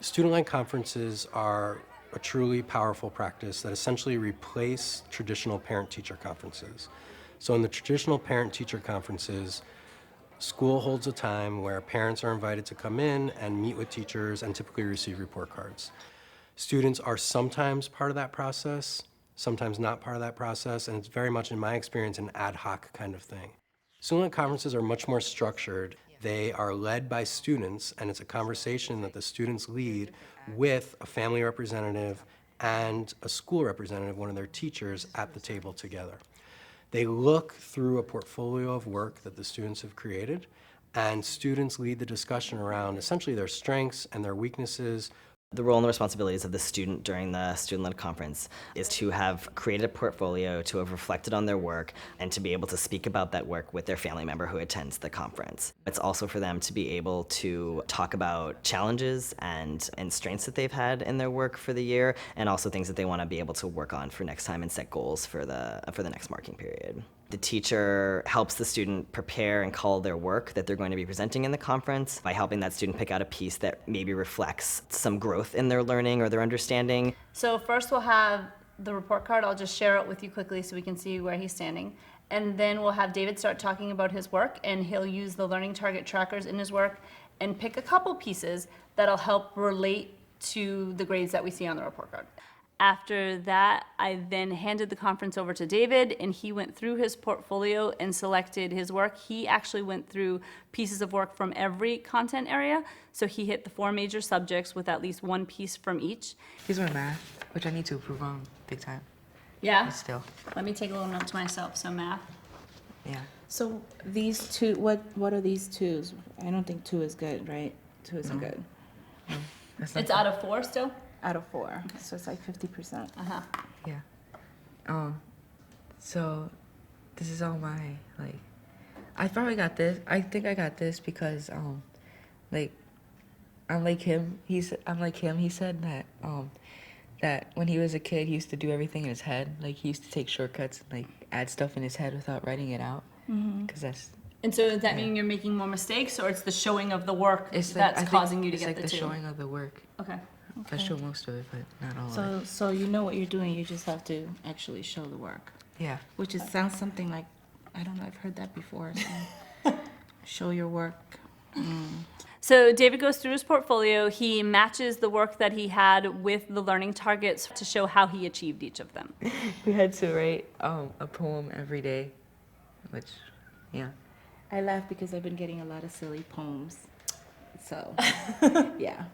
Student-led conferences are a truly powerful practice that essentially replace traditional parent-teacher conferences. So in the traditional parent-teacher conferences, school holds a time where parents are invited to come in and meet with teachers and typically receive report cards. Students are sometimes part of that process, sometimes not part of that process, and it's very much, in my experience, an ad hoc kind of thing. Student-led conferences are much more structured. They are led by students, and it's a conversation that the students lead with a family representative and a school representative, one of their teachers, at the table together. They look through a portfolio of work that the students have created, and students lead the discussion around essentially their strengths and their weaknesses. The role and the responsibilities of the student during the student-led conference is to have created a portfolio, to have reflected on their work, and to be able to speak about that work with their family member who attends the conference. It's also for them to be able to talk about challenges and strengths that they've had in their work for the year, and also things that they want to be able to work on for next time and set goals for the next marking period. The teacher helps the student prepare and call their work that they're going to be presenting in the conference by helping that student pick out a piece that maybe reflects some growth in their learning or their understanding. So first we'll have the report card. I'll just share it with you quickly so we can see where he's standing. And then we'll have David start talking about his work, and he'll use the learning target trackers in his work and pick a couple pieces that'll help relate to the grades that we see on the report card. After that, I then handed the conference over to David, and he went through his portfolio and selected his work. He actually went through pieces of work from every content area, so he hit the 4 major subjects with at least 1 piece from each. Here's my math, which I need to improve on big time. Yeah? But still, Let me take a little note to myself. So math. yeah. So these two, what are these twos? I don't think 2 is good, right? 2 isn't good. That's not It's out of 4 still? Out of 4, so it's like 50%. Uh-huh. Yeah. So this is all my, like, I probably got this. I think I got this because, like, I'm like him. He said that, that when he was a kid, he used to do everything in his head. Like, he used to take shortcuts and, like, add stuff in his head without writing it out. Because that's... And so does that mean you're making more mistakes, or it's the showing of the work that's causing you to get the 2? It's like the showing of the work. Okay. I show most of it, but not all of it. So you know what you're doing, you just have to actually show the work. Yeah. Which sounds something like, I don't know, I've heard that before. So show your work. So David goes through his portfolio. He matches the work that he had with the learning targets to show how he achieved each of them. We had to write a poem every day, which, yeah. I laugh because I've been getting a lot of silly poems. So, yeah.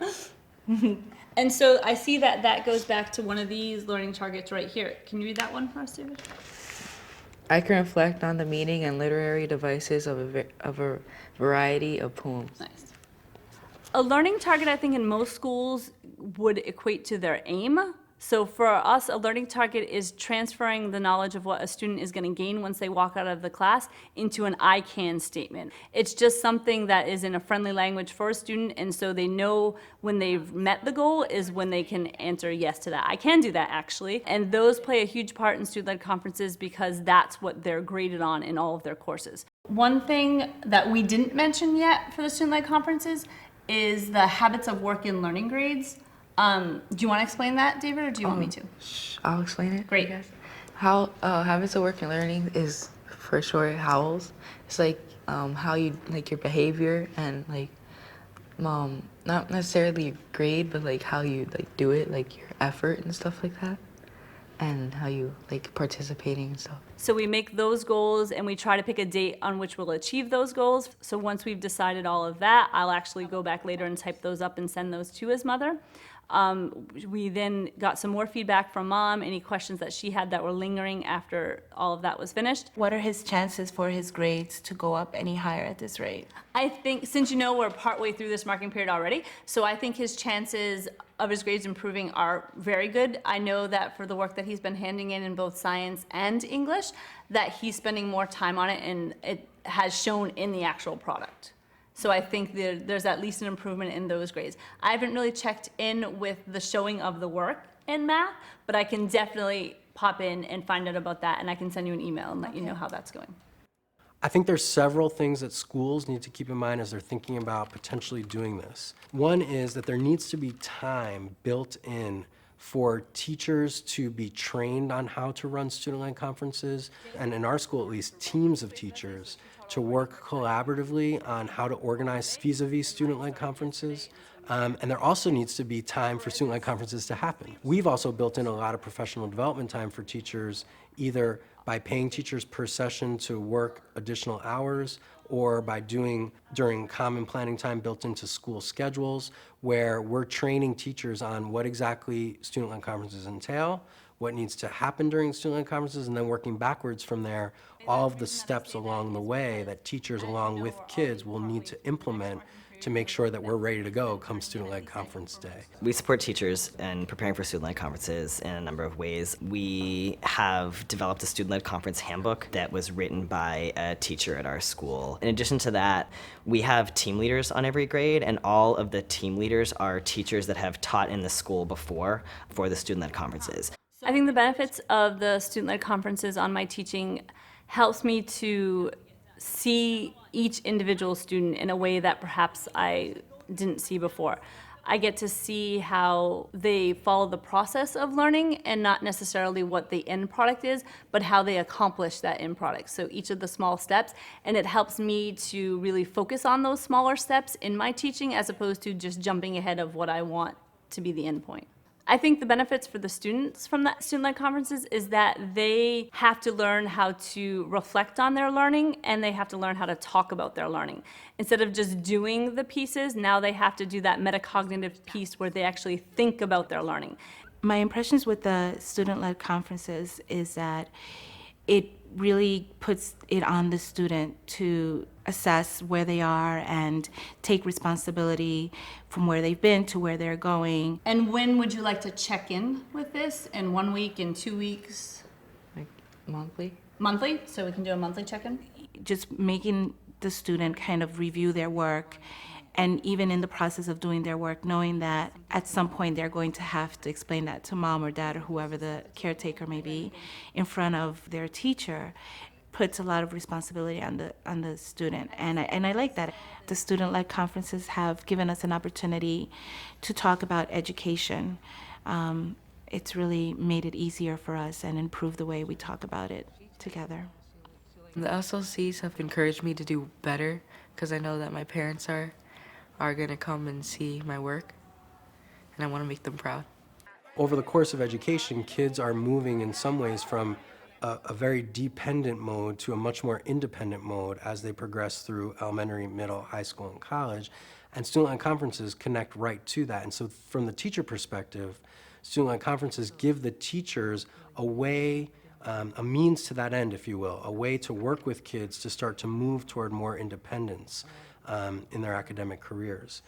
And so I see that that goes back to one of these learning targets right here. Can you read that one for us, David? I can reflect on the meaning and literary devices of a variety of poems. Nice. A learning target, I think, in most schools would equate to their aim. So for us, a learning target is transferring the knowledge of what a student is going to gain once they walk out of the class into an I can statement. It's just something that is in a friendly language for a student, and so they know when they've met the goal is when they can answer yes to that. I can do that, actually. And those play a huge part in student-led conferences because that's what they're graded on in all of their courses. One thing that we didn't mention yet for the student-led conferences is the habits of work and learning grades. Do you want to explain that, David, or do you want me to? I'll explain it. Great. I guess. How habits of work and learning is for short HOWLs. It's like how you like your behavior and like not necessarily your grade, but like how you like do it, like your effort and stuff like that, and how you like participating and stuff. So we make those goals and we try to pick a date on which we'll achieve those goals. So once we've decided all of that, I'll actually go back later and type those up and send those to his mother. We then got some more feedback from Mom, any questions that she had that were lingering after all of that was finished. What are his chances for his grades to go up any higher at this rate? I think, since you know we're partway through this marking period already, so I think his chances of his grades improving are very good. I know that for the work that he's been handing in both science and English, that he's spending more time on it, and it has shown in the actual product. So I think there's at least an improvement in those grades. I haven't really checked in with the showing of the work in math, but I can definitely pop in and find out about that, and I can send you an email and let you know how that's going. I think there's several things that schools need to keep in mind as they're thinking about potentially doing this. One is that there needs to be time built in for teachers to be trained on how to run student-led conferences, and in our school at least, teams of teachers to work collaboratively on how to organize vis-a-vis student-led conferences. And there also needs to be time for student-led conferences to happen. We've also built in a lot of professional development time for teachers, either by paying teachers per session to work additional hours, or by doing during common planning time built into school schedules, where we're training teachers on what exactly student-led conferences entail, what needs to happen during student-led conferences, and then working backwards from there, all of the steps along the way that teachers along with kids will need to implement to make sure that we're ready to go come student-led conference day. We support teachers in preparing for student-led conferences in a number of ways. We have developed a student-led conference handbook that was written by a teacher at our school. In addition to that, we have team leaders on every grade, and all of the team leaders are teachers that have taught in the school before for the student-led conferences. I think the benefits of the student-led conferences on my teaching helps me to see each individual student in a way that perhaps I didn't see before. I get to see how they follow the process of learning and not necessarily what the end product is, but how they accomplish that end product. So each of the small steps, and it helps me to really focus on those smaller steps in my teaching as opposed to just jumping ahead of what I want to be the end point. I think the benefits for the students from that student-led conferences is that they have to learn how to reflect on their learning, and they have to learn how to talk about their learning. Instead of just doing the pieces, now they have to do that metacognitive piece where they actually think about their learning. My impressions with the student-led conferences is that it really puts it on the student to assess where they are and take responsibility from where they've been to where they're going. And when would you like to check in with this? In 1 week, in 2 weeks? Like monthly. Monthly? So we can do a monthly check-in? Just making the student kind of review their work, and even in the process of doing their work, knowing that at some point they're going to have to explain that to mom or dad or whoever the caretaker may be in front of their teacher, puts a lot of responsibility on the student, and I like that. The student-led conferences have given us an opportunity to talk about education. It's really made it easier for us and improved the way we talk about it together. The SLCs have encouraged me to do better because I know that my parents are gonna come and see my work, and I want to make them proud. Over the course of education, kids are moving in some ways from a very dependent mode to a much more independent mode as they progress through elementary, middle, high school, and college. And student-led conferences connect right to that. And so from the teacher perspective, student-led conferences give the teachers a way, a means to that end, if you will, a way to work with kids to start to move toward more independence in their academic careers.